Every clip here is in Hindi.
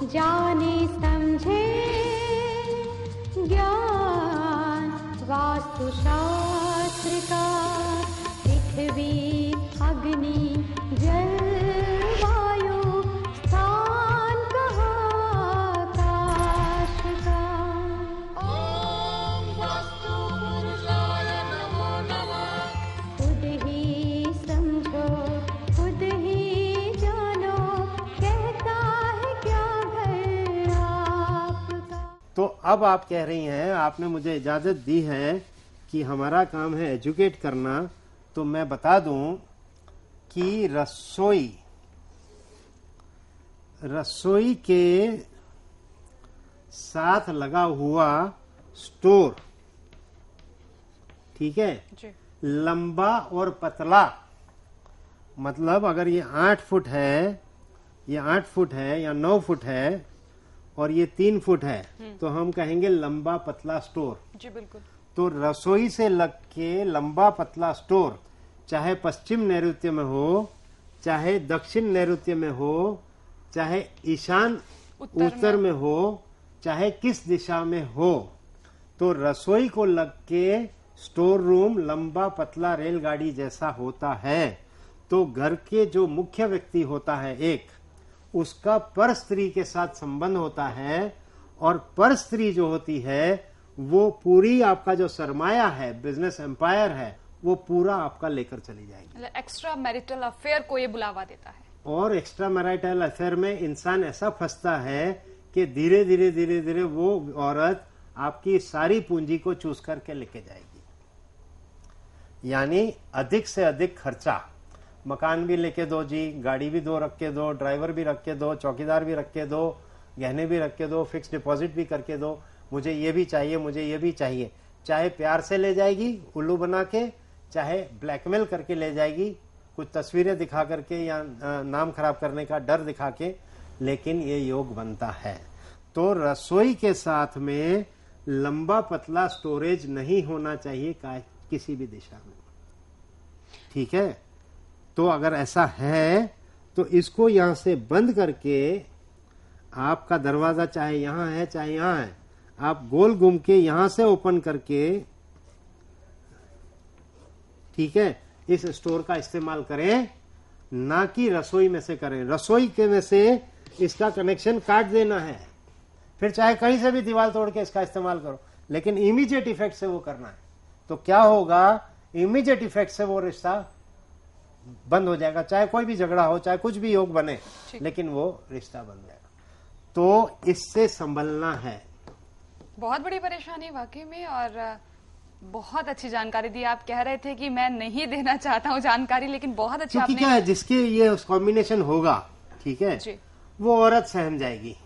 जाने समझे ज्ञान वास्तुशास्त्र का, पृथ्वी अग्नि जल वायु स्थान कहाँ आकाश का। ओम वास्तु पुरुषाय नमो नमः। खुद ही समझो खुद ही जानो, कहता है क्या घर आपका। तो अब आप कह रही हैं, आपने मुझे इजाजत दी है कि हमारा काम है एजुकेट करना, तो मैं बता दूं कि रसोई के साथ लगा हुआ स्टोर, ठीक है, जी। लंबा और पतला, मतलब अगर ये 8 फुट है, ये 8 फुट है या 9 फुट है और ये 3 फुट है, तो हम कहेंगे लंबा पतला स्टोर। जी बिल्कुल। तो रसोई से लग के लंबा पतला स्टोर, चाहे पश्चिम नैऋत्य में हो, चाहे दक्षिण नैऋत्य में हो, चाहे ईशान उत्तर में हो, चाहे किस दिशा में हो, तो रसोई को लग के स्टोर रूम लंबा पतला रेलगाड़ी जैसा होता है। तो घर के जो मुख्य व्यक्ति होता है एक, उसका पर स्त्री के साथ संबंध होता है, और पर स्त्री जो होती है वो पूरी आपका जो सरमाया है, बिजनेस एम्पायर है, वो पूरा आपका लेकर चली जाएगी। एक्स्ट्रा मैरिटल अफेयर को ये बुलावा देता है। और एक्स्ट्रा मैरिटल अफेयर में इंसान ऐसा फंसता है कि धीरे धीरे धीरे धीरे वो औरत आपकी सारी पूंजी को चूस करके लेके जाएगी। यानी अधिक से अधिक खर्चा, मकान भी लेके दो जी, गाड़ी भी दो रख के दो, ड्राइवर भी रख के दो, चौकीदार भी रख के दो, गहने भी रख के दो, फिक्स डिपॉजिट भी करके दो, मुझे ये भी चाहिए, मुझे ये भी चाहिए। चाहे प्यार से ले जाएगी उल्लू बना के, चाहे ब्लैकमेल करके ले जाएगी, कुछ तस्वीरें दिखा करके या नाम खराब करने का डर दिखा के, लेकिन ये योग बनता है। तो रसोई के साथ में लंबा पतला स्टोरेज नहीं होना चाहिए किसी भी दिशा में, ठीक है। तो अगर ऐसा है तो इसको यहां से बंद करके, आपका दरवाजा चाहे यहां है चाहे यहां है, आप गोल घूम के यहां से ओपन करके, ठीक है, इस स्टोर का इस्तेमाल करें, ना कि रसोई में से करें। रसोई के में से इसका कनेक्शन काट देना है, फिर चाहे कहीं से भी दीवार तोड़ के इसका इस्तेमाल करो, लेकिन इमीडिएट इफेक्ट से वो करना है। तो क्या होगा, इमीडिएट इफेक्ट से वो रिश्ता बंद हो जाएगा, चाहे कोई भी झगड़ा हो, चाहे कुछ भी योग बने, लेकिन वो रिश्ता बन जाएगा। तो इससे संभलना है। बहुत बड़ी परेशानी वाकई में, और बहुत अच्छी जानकारी दी। आप कह रहे थे कि मैं नहीं देना चाहता हूँ जानकारी, लेकिन बहुत अच्छा क्योंकि आपने। क्या है, जिसके ये कॉम्बिनेशन होगा, ठीक है जी। वो औरत सहम जाएगी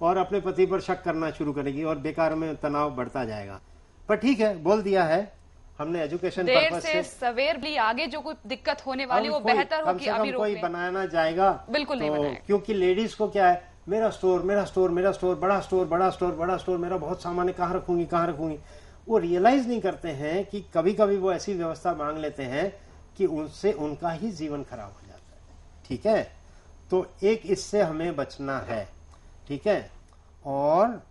और अपने पति पर शक करना शुरू करेगी और बेकार में तनाव बढ़ता जाएगा। पर ठीक है, बोल दिया है हमने एजुकेशन देर पर्पस से सवेर भी आगे जो कुछ दिक्कत होने वाली वो बेहतर हो कि अभी रोक कोई लें। बनाना जाएगा, बिल्कुल नहीं बनाएगा। क्योंकि लेडीज को क्या है, मेरा स्टोर मेरा स्टोर मेरा स्टोर, बड़ा स्टोर बड़ा स्टोर बड़ा स्टोर, मेरा बहुत सामान है, कहाँ रखूंगी कहाँ रखूंगी। वो रियलाइज नहीं करते हैं कि कभी कभी वो ऐसी व्यवस्था मांग लेते हैं कि उनसे उनका ही जीवन खराब हो जाता है, ठीक है। तो एक इससे हमें बचना है, ठीक है। और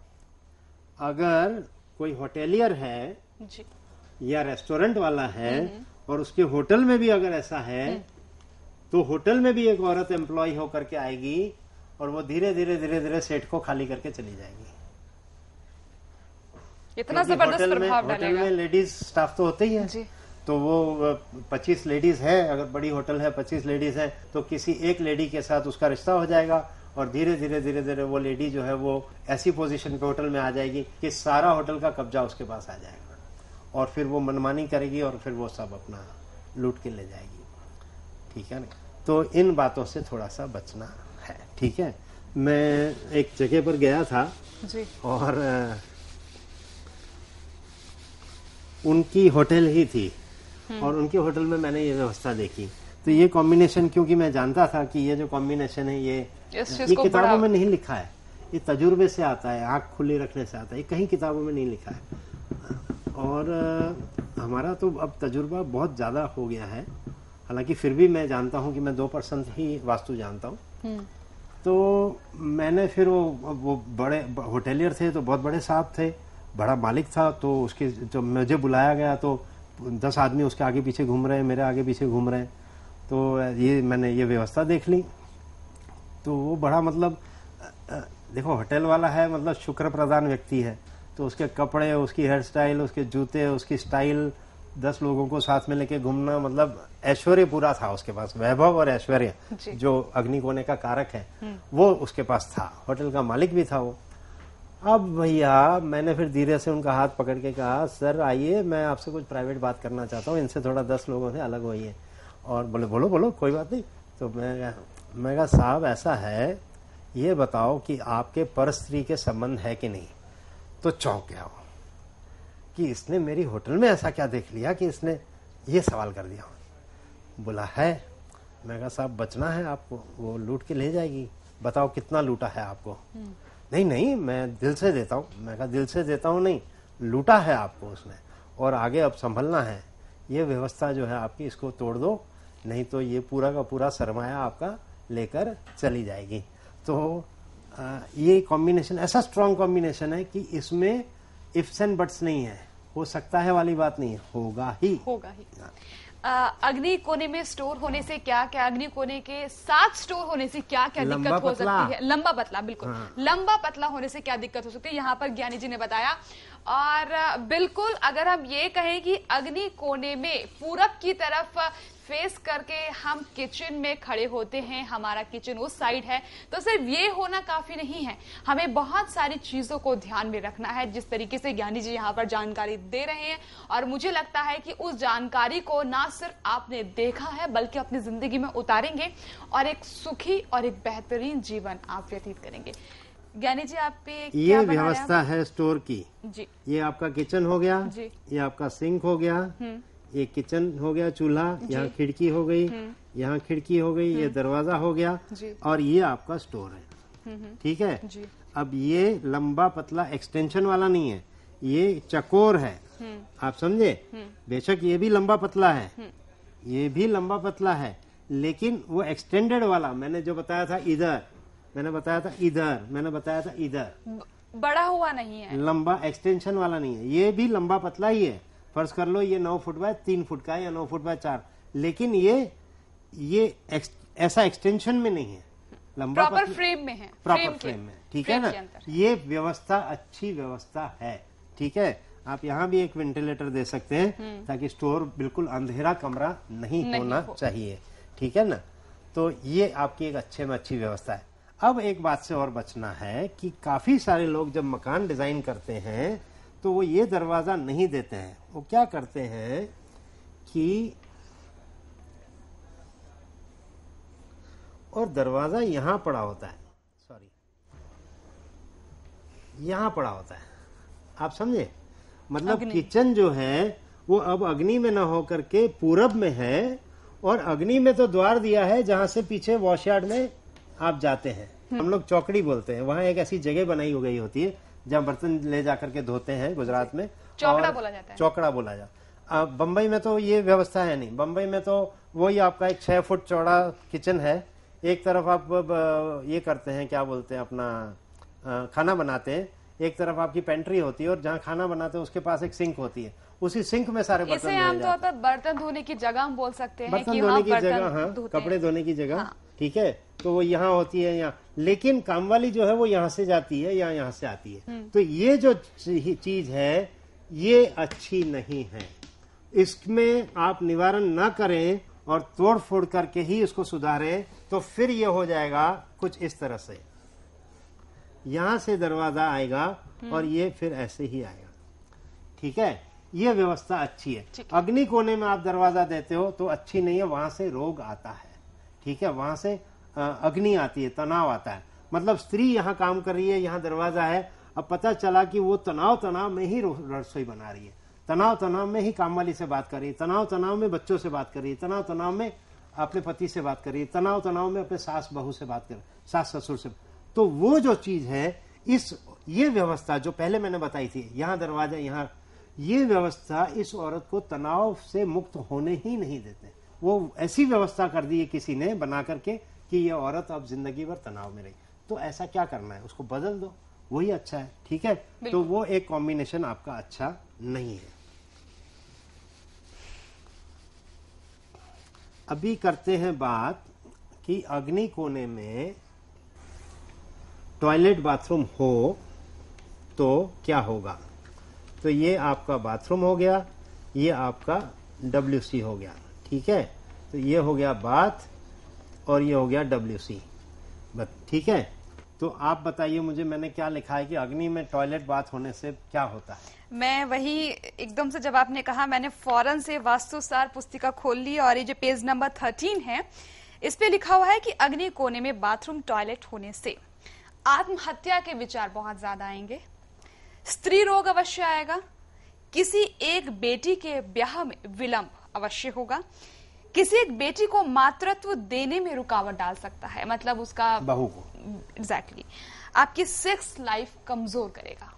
अगर कोई होटेलियर है जी। या रेस्टोरेंट वाला है और उसके होटल में भी अगर ऐसा है, तो होटल में भी एक औरत एम्प्लॉय होकर के आएगी और वो धीरे धीरे धीरे धीरे सेट को खाली करके चली जाएगी। इतना जबरदस्त प्रभाव होटल डालेगा। में लेडीज स्टाफ तो होते ही है जी। तो वो 25 लेडीज है, अगर बड़ी होटल है 25 लेडीज है, तो किसी एक लेडी के साथ उसका रिश्ता हो जाएगा और धीरे धीरे धीरे धीरे वो लेडी जो है वो ऐसी पोजीशन पे होटल में आ जाएगी कि सारा होटल का कब्जा उसके पास आ जाएगा और फिर वो मनमानी करेगी और फिर वो सब अपना लूट के ले जाएगी, ठीक है ना। तो इन बातों से थोड़ा सा बचना है, ठीक है। मैं एक जगह पर गया था जी। और उनकी होटल ही थी और उनके होटल में मैंने ये व्यवस्था देखी। तो ये कॉम्बिनेशन, क्योंकि मैं जानता था कि ये जो कॉम्बिनेशन है ये किताबों में नहीं लिखा है, ये तजुर्बे से आता है, आंख खुली रखने से आता है, ये कहीं किताबों में नहीं लिखा है। और हमारा तो अब तजुर्बा बहुत ज्यादा हो गया है, हालांकि फिर भी मैं जानता हूं कि मैं 2% ही वास्तु जानता हूं। तो मैंने फिर वो बड़े होटेलियर थे, तो बहुत बड़े साहब थे, बड़ा मालिक था, तो उसके जब मुझे बुलाया गया तो 10 आदमी उसके आगे पीछे घूम रहे हैं, मेरे आगे पीछे घूम रहे हैं। तो ये मैंने ये व्यवस्था देख ली। तो वो बड़ा मतलब देखो होटल वाला है, मतलब शुक्र प्रधान व्यक्ति है, तो उसके कपड़े, उसकी हेयर स्टाइल, उसके जूते, उसकी स्टाइल, 10 लोगों को साथ में लेके घूमना, मतलब ऐश्वर्य पूरा था उसके पास, वैभव और ऐश्वर्य जो अग्निकोणे का कारक है वो उसके पास था। होटल का मालिक भी था वो। अब भैया मैंने फिर धीरे से उनका हाथ पकड़ के कहा, सर आइए, मैं आपसे कुछ प्राइवेट बात करना चाहता हूँ, इनसे थोड़ा 10 लोगों से अलग होइए। और बोले बोलो बोलो, कोई बात नहीं। तो मैं कहा साहब ऐसा है, ये बताओ कि आपके पर स्त्री के संबंध है कि नहीं। तो चौंक गया वो कि इसने मेरी होटल में ऐसा क्या देख लिया कि इसने ये सवाल कर दिया। बोला है। मैं कहा साहब बचना है आपको, वो लूट के ले जाएगी, बताओ कितना लूटा है आपको। नहीं नहीं मैं दिल से देता हूँ। मैं कहा दिल से देता हूँ नहीं, लूटा है आपको उसने, और आगे अब संभलना है। ये व्यवस्था जो है आपकी, इसको तोड़ दो, नहीं तो ये पूरा का पूरा सरमाया आपका लेकर चली जाएगी। तो ये कॉम्बिनेशन ऐसा स्ट्रॉन्ग कॉम्बिनेशन है कि इसमें इफ्स एंड बट्स नहीं है, हो सकता है वाली बात नहीं है, होगा ही। अग्नि कोने में स्टोर होने से क्या क्या, अग्नि कोने के साथ स्टोर होने से क्या क्या दिक्कत हो सकती है? लंबा पतला, बिल्कुल। हाँ। लंबा पतला होने से क्या दिक्कत हो सकती है, यहाँ पर ज्ञानी जी ने बताया। और बिल्कुल अगर हम ये कहें कि अग्नि कोने में पूरब की तरफ फेस करके हम किचन में खड़े होते हैं, हमारा किचन उस साइड है, तो सिर्फ ये होना काफी नहीं है, हमें बहुत सारी चीजों को ध्यान में रखना है। जिस तरीके से ज्ञानी जी यहाँ पर जानकारी दे रहे हैं, और मुझे लगता है कि उस जानकारी को ना सिर्फ आपने देखा है बल्कि अपनी जिंदगी में उतारेंगे और एक सुखी और एक बेहतरीन जीवन आप व्यतीत करेंगे। ज्ञानी जी आप पे ये व्यवस्था है स्टोर की जी। ये आपका किचन हो गया जी। ये आपका सिंक हो गया, ये किचन हो गया, चूल्हा, यहाँ खिड़की हो गई, यहाँ खिड़की हो गई, ये दरवाजा हो गया, और ये आपका स्टोर है। ठीक है जी। अब ये लंबा पतला एक्सटेंशन वाला नहीं है, ये चकोर है, आप समझे। बेशक ये भी लंबा पतला है, ये भी लंबा पतला है, लेकिन वो एक्सटेंडेड वाला मैंने जो बताया था इधर, मैंने बताया था इधर, मैंने बताया था इधर, बड़ा हुआ नहीं है, लंबा एक्सटेंशन वाला नहीं है। ये भी लंबा पतला ही है, फर्ज कर लो ये 9 फुट बाय 3 फुट का है या 9 फुट बाय 4, लेकिन ये ऐसा एक्सटेंशन में नहीं है, लंबा प्रॉपर फ्रेम में है, प्रॉपर फ्रेम में। ठीक है ना, ये व्यवस्था अच्छी व्यवस्था है। ठीक है, आप यहाँ भी एक वेंटिलेटर दे सकते हैं ताकि स्टोर बिल्कुल अंधेरा कमरा नहीं होना चाहिए। ठीक है ना, तो ये आपकी एक अच्छे में अच्छी व्यवस्था है। अब एक बात से और बचना है कि काफी सारे लोग जब मकान डिजाइन करते हैं तो वो ये दरवाजा नहीं देते हैं। वो क्या करते हैं कि और दरवाजा यहां पड़ा होता है, सॉरी यहां पड़ा होता है, आप समझे। मतलब किचन जो है वो अब अग्नि में ना होकर के पूरब में है, और अग्नि में तो द्वार दिया है जहां से पीछे वॉशयार्ड में आप जाते हैं, हम लोग चौकड़ी बोलते हैं। वहां एक ऐसी जगह बनाई हो गई होती है जहाँ बर्तन ले जाकर के धोते हैं, गुजरात में चौकड़ा बोला जाता है। चौकड़ा बोला जाता। बम्बई में तो ये व्यवस्था है नहीं, बम्बई में तो वही आपका एक 6 फुट चौड़ा किचन है, एक तरफ आप ये करते हैं, क्या बोलते हैं, अपना खाना बनाते हैं, एक तरफ आपकी पेंट्री होती है, और जहाँ खाना बनाते हैं उसके पास एक सिंक होती है, उसी सिंक में सारे बर्तन आमतौर पर बर्तन धोने की जगह हम बोल सकते हैं, बर्तन धोने की जगह, हाँ, कपड़े धोने की जगह। ठीक है, तो वो यहाँ होती है यहाँ, लेकिन काम वाली जो है वो यहाँ से जाती है या यहाँ से आती है। तो ये जो चीज है ये अच्छी नहीं है, इसमें आप निवारण ना करें और तोड़ फोड़ करके ही इसको सुधारें, तो फिर ये हो जाएगा कुछ इस तरह से, यहां से दरवाजा आएगा और ये फिर ऐसे ही आएगा। ठीक है, ये व्यवस्था अच्छी है। अग्नि कोने में आप दरवाजा देते हो तो अच्छी नहीं है, वहां से रोग आता है। ठीक है, वहां से अग्नि आती है, तनाव आता है। मतलब स्त्री यहाँ काम कर रही है, यहाँ दरवाजा है, अब पता चला कि वो तनाव में ही रसोई बना रही है, तनाव में ही काम वाली से बात कर रही है, तनाव में बच्चों से बात कर रही है, तनाव में अपने पति से बात कर रही है, तनाव में अपने सास बहू से बात कर रही है, सास ससुर से। तो वो जो चीज है, ये व्यवस्था जो पहले मैंने बताई थी, यहाँ दरवाजा, यहाँ, ये व्यवस्था इस औरत को तनाव से मुक्त होने ही नहीं देते। वो ऐसी व्यवस्था कर दी है किसी ने बना करके कि ये औरत अब जिंदगी भर तनाव में रही, तो ऐसा क्या करना है, उसको बदल दो, वही अच्छा है। ठीक है, तो वो एक कॉम्बिनेशन आपका अच्छा नहीं है। अभी करते हैं बात कि अग्नि कोने में टॉयलेट बाथरूम हो तो क्या होगा। तो ये आपका बाथरूम हो गया, ये आपका WC हो गया। ठीक है, तो ये हो गया बाथ और ये हो गया WC। बस ठीक है, तो आप बताइए मुझे, मैंने क्या लिखा है कि अग्नि में टॉयलेट बाथ होने से क्या होता है। मैं वही एकदम से जब आपने कहा, मैंने फौरन से वास्तुसार पुस्तिका खोल ली और ये जो पेज नंबर 13 है, इस पे लिखा हुआ है कि अग्नि कोने में बाथरूम टॉयलेट होने से आत्महत्या के विचार बहुत ज्यादा आएंगे, स्त्री रोग अवश्य आएगा, किसी एक बेटी के ब्याह में विलंब अवश्य होगा, किसी एक बेटी को मातृत्व देने में रुकावट डाल सकता है, मतलब उसका बहू को। एग्जैक्टली आपकी सेक्स लाइफ कमजोर करेगा।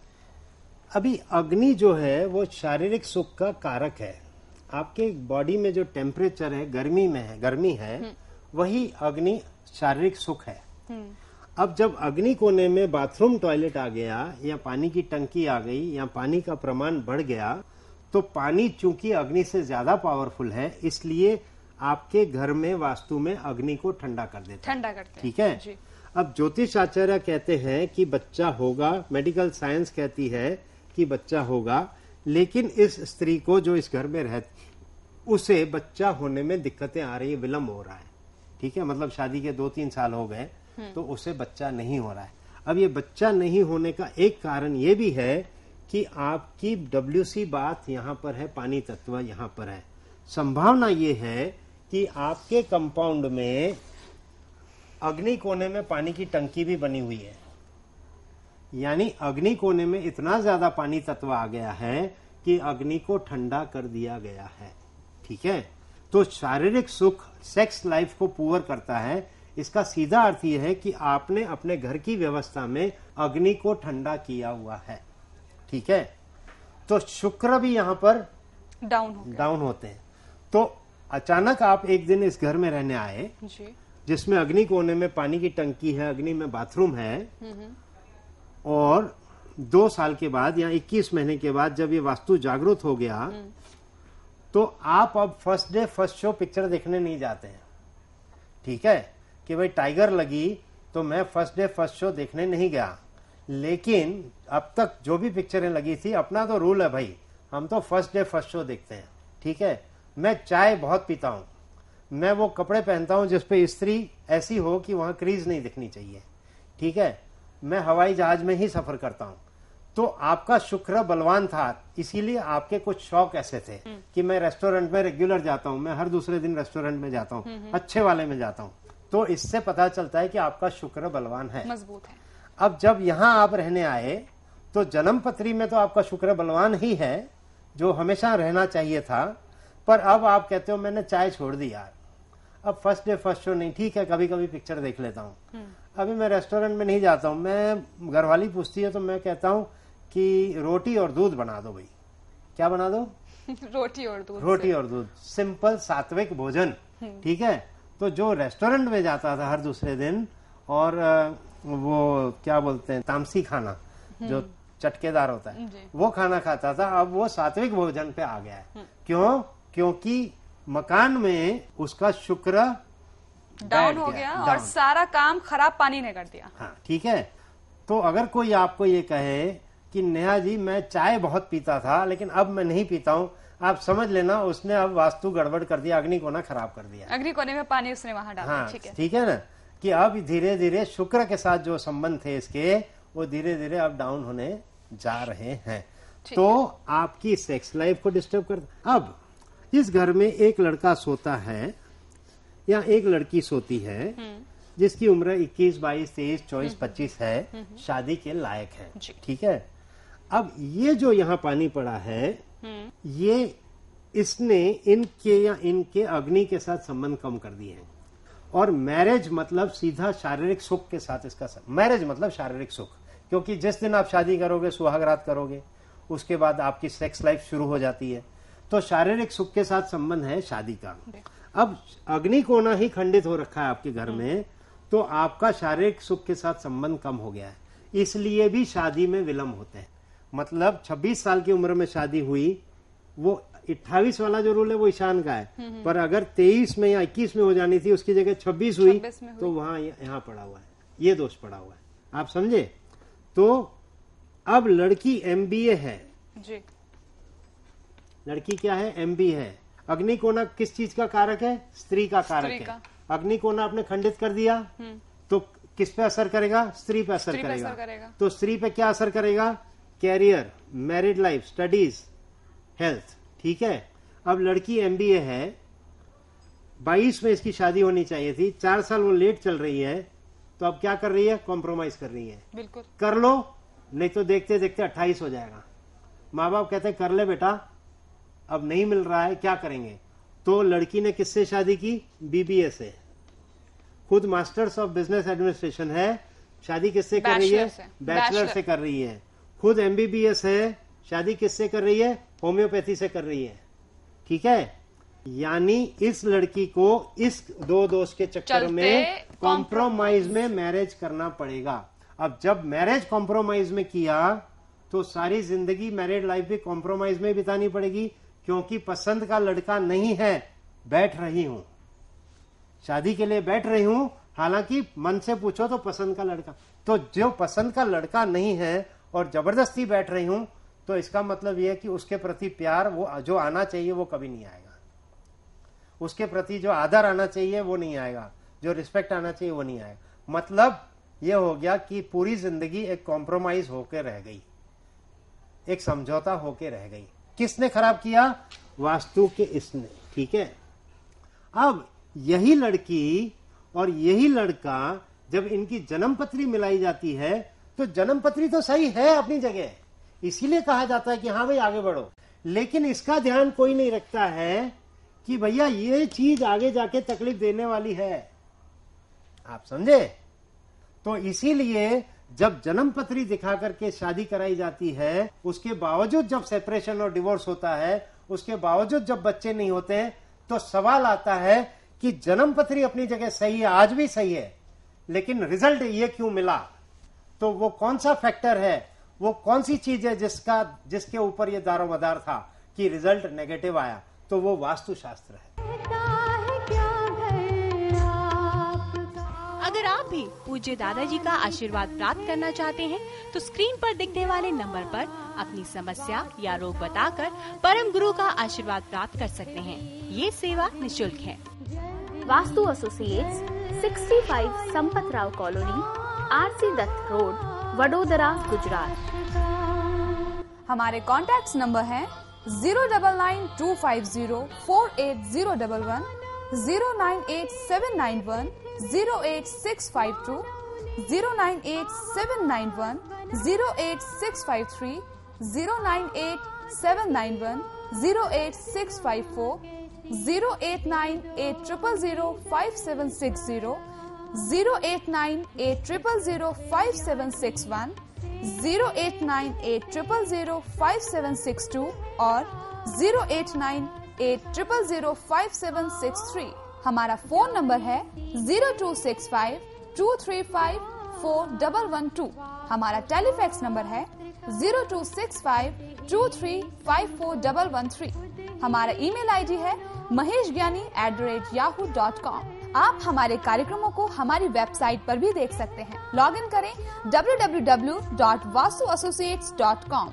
अभी अग्नि जो है वो शारीरिक सुख का कारक है। आपके बॉडी में जो टेम्परेचर है, गर्मी है, वही अग्नि शारीरिक सुख है। अब जब अग्नि कोने में बाथरूम टॉयलेट आ गया या पानी की टंकी आ गई या पानी का प्रमाण बढ़ गया, तो पानी चूंकि अग्नि से ज्यादा पावरफुल है, इसलिए आपके घर में वास्तु में अग्नि को ठंडा कर देता है। ठंडा करते हैं। ठीक है जी। अब ज्योतिष आचार्य कहते हैं कि बच्चा होगा, मेडिकल साइंस कहती है कि बच्चा होगा, लेकिन इस स्त्री को जो इस घर में रहती, उसे बच्चा होने में दिक्कतें आ रही है, विलम्ब हो रहा है। ठीक है, मतलब शादी के 2-3 साल हो गए तो उसे बच्चा नहीं हो रहा है। अब ये बच्चा नहीं होने का एक कारण ये भी है कि आपकी WC बाथ यहाँ पर है, पानी तत्व यहाँ पर है। संभावना ये है कि आपके कंपाउंड में अग्नि कोने में पानी की टंकी भी बनी हुई है, यानी अग्नि कोने में इतना ज्यादा पानी तत्व आ गया है कि अग्नि को ठंडा कर दिया गया है। ठीक है, तो शारीरिक सुख सेक्स लाइफ को पुअर करता है। इसका सीधा अर्थ यह है कि आपने अपने घर की व्यवस्था में अग्नि को ठंडा किया हुआ है। ठीक है, तो शुक्र भी यहाँ पर डाउन होते हैं। तो अचानक आप एक दिन इस घर में रहने आए जी। जिसमें अग्नि कोने में पानी की टंकी है, अग्नि में बाथरूम है, और 2 साल के बाद या 21 महीने के बाद जब ये वास्तु जागरूक हो गया, तो आप अब first day first show picture देखने नहीं जाते हैं। ठीक है, कि भाई टाइगर लगी तो मैं फर्स्ट डे फर्स्ट शो देखने नहीं गया, लेकिन अब तक जो भी पिक्चरें लगी थी, अपना तो रूल है भाई, हम तो फर्स्ट डे फर्स्ट शो देखते हैं। ठीक है, मैं चाय बहुत पीता हूं, मैं वो कपड़े पहनता हूं जिसपे स्त्री ऐसी हो कि वहां क्रीज नहीं दिखनी चाहिए। ठीक है, मैं हवाई जहाज में ही सफर करता हूं। तो आपका शुक्र बलवान था, इसीलिए आपके कुछ शौक ऐसे थे कि मैं रेस्टोरेंट में रेगुलर जाता हूं, मैं हर दूसरे दिन रेस्टोरेंट में जाता हूं, अच्छे वाले में जाता हूं। तो इससे पता चलता है कि आपका शुक्र बलवान है, मजबूत है। अब जब यहाँ आप रहने आए तो जन्म पत्री में तो आपका शुक्र बलवान ही है, जो हमेशा रहना चाहिए था, पर अब आप कहते हो मैंने चाय छोड़ दी यार, अब फर्स्ट डे फर्स्ट शो नहीं, ठीक है कभी कभी पिक्चर देख लेता हूँ, अभी मैं रेस्टोरेंट में नहीं जाता हूँ, मैं घरवाली पूछती है तो मैं कहता हूँ कि रोटी और दूध बना दो भाई। क्या बना दो? रोटी और दूध। रोटी और दूध, सिंपल सात्विक भोजन। ठीक है, तो जो रेस्टोरेंट में जाता था हर दूसरे दिन और वो क्या बोलते हैं तामसी खाना जो चटकेदार होता है, वो खाना खाता था, अब वो सात्विक भोजन पे आ गया है। क्यों? क्योंकि मकान में उसका शुक्र डाउन हो गया और सारा काम खराब पानी ने कर दिया। हाँ ठीक है, तो अगर कोई आपको ये कहे कि नेहा जी मैं चाय बहुत पीता था लेकिन अब मैं नहीं पीता हूँ, आप समझ लेना उसने अब वास्तु गड़बड़ कर दिया, अग्नि कोना खराब कर दिया, अग्नि कोने में पानी उसने वहां डाला। हाँ ठीक है ना, कि अब धीरे धीरे शुक्र के साथ जो संबंध थे इसके वो धीरे धीरे अब डाउन होने जा रहे हैं, तो आपकी सेक्स लाइफ को डिस्टर्ब कर। अब इस घर में एक लड़का सोता है या एक लड़की सोती है जिसकी उम्र 21, 22, 23, 24, 25 है, शादी के लायक है। ठीक है, अब ये जो यहाँ पानी पड़ा है ये इसने इनके या इनके अग्नि के साथ संबंध कम कर दिए हैं, और मैरिज मतलब सीधा शारीरिक सुख के साथ इसका मैरिज मतलब शारीरिक सुख, क्योंकि जिस दिन आप शादी करोगे सुहागरात करोगे उसके बाद आपकी सेक्स लाइफ शुरू हो जाती है, तो शारीरिक सुख के साथ संबंध है शादी का। अब अग्नि कोना ही खंडित हो रखा है आपके घर में, तो आपका शारीरिक सुख के साथ संबंध कम हो गया है, इसलिए भी शादी में विलंब होते हैं। मतलब 26 साल की उम्र में शादी हुई, वो 28 वाला जो रूल है वो ईशान का है, पर अगर 23 में या 21 में हो जानी थी, उसकी जगह 26 हुई, तो वहां यहाँ पड़ा हुआ है, ये दोष पड़ा हुआ है। आप समझे? तो अब लड़की MBA है जी। लड़की क्या है? MBA है। अग्नि कोना किस चीज का कारक है? स्त्री का कारक है। अग्नि कोना आपने खंडित कर दिया, तो किस पे असर करेगा? स्त्री पे असर करेगा। तो स्त्री पे क्या असर करेगा? Career, married life, studies, health. ठीक है। अब लड़की MBA है, 22 में इसकी शादी होनी चाहिए थी, 4 साल वो लेट चल रही है, तो अब क्या कर रही है? कॉम्प्रोमाइज कर रही है। बिल्कुल कर लो, नहीं तो देखते देखते 28 हो जाएगा। माँ बाप कहते हैं कर ले बेटा, अब नहीं मिल रहा है, क्या करेंगे? तो लड़की ने किससे शादी की? BBA से। खुद मास्टर्स ऑफ बिजनेस एडमिनिस्ट्रेशन है, शादी किससे कर रही है? बैचलर से कर रही है। खुद MBBS है, शादी किससे कर रही है? होम्योपैथी से कर रही है। ठीक है। यानी इस लड़की को इस दो दोष के चक्कर में कॉम्प्रोमाइज में मैरिज करना पड़ेगा। अब जब मैरिज कॉम्प्रोमाइज में किया तो सारी जिंदगी मैरिड लाइफ भी कॉम्प्रोमाइज में बितानी पड़ेगी, क्योंकि पसंद का लड़का नहीं है। बैठ रही हूं, शादी के लिए बैठ रही हूं, हालांकि मन से पूछो तो पसंद का लड़का, तो जो पसंद का लड़का नहीं है और जबरदस्ती बैठ रही हूं, तो इसका मतलब यह है कि उसके प्रति प्यार वो जो आना चाहिए वो कभी नहीं आएगा, उसके प्रति जो आदर आना चाहिए वो नहीं आएगा, जो रिस्पेक्ट आना चाहिए वो नहीं आएगा। मतलब यह हो गया कि पूरी जिंदगी एक कॉम्प्रोमाइज होकर रह गई, एक समझौता होकर रह गई। किसने खराब किया? वास्तु के इसने। ठीक है। अब यही लड़की और यही लड़का जब इनकी जन्मपत्री मिलाई जाती है तो जन्मपत्री तो सही है अपनी जगह, इसीलिए कहा जाता है कि हाँ भाई आगे बढ़ो, लेकिन इसका ध्यान कोई नहीं रखता है कि भैया ये चीज आगे जाके तकलीफ देने वाली है। आप समझे? तो इसीलिए जब जन्मपत्री दिखा करके शादी कराई जाती है, उसके बावजूद जब सेपरेशन और डिवोर्स होता है, उसके बावजूद जब बच्चे नहीं होते हैं, तो सवाल आता है कि जन्मपत्री अपनी जगह सही है, आज भी सही है, लेकिन रिजल्ट ये क्यों मिला? तो वो कौन सा फैक्टर है, वो कौन सी चीज है जिसके ऊपर ये दारोमदार था कि रिजल्ट नेगेटिव आया? तो वो वास्तुशास्त्र है। अगर आप भी पूज्य दादाजी का आशीर्वाद प्राप्त करना चाहते हैं तो स्क्रीन पर दिखने वाले नंबर पर अपनी समस्या या रोग बताकर परम गुरु का आशीर्वाद प्राप्त कर सकते हैं। ये सेवा निःशुल्क है। Vastu associates 65 Sampat Rao colony, RC Dutt road, Vadodara, Gujarat. हमारे कॉन्टैक्ट नंबर है 09925048011, 09879108652, 09879108653, 09879108654, 08980005760, 08980005761, 08980005762 और 08980005763। हमारा फोन नंबर है 0265235412। हमारा टेलीफैक्स नंबर है 0265235413। हमारा ईमेल आईडी है maheshgyani@yahoo.com। आप हमारे कार्यक्रमों को हमारी वेबसाइट पर भी देख सकते हैं। लॉग इन करें www.vastuassociates.com।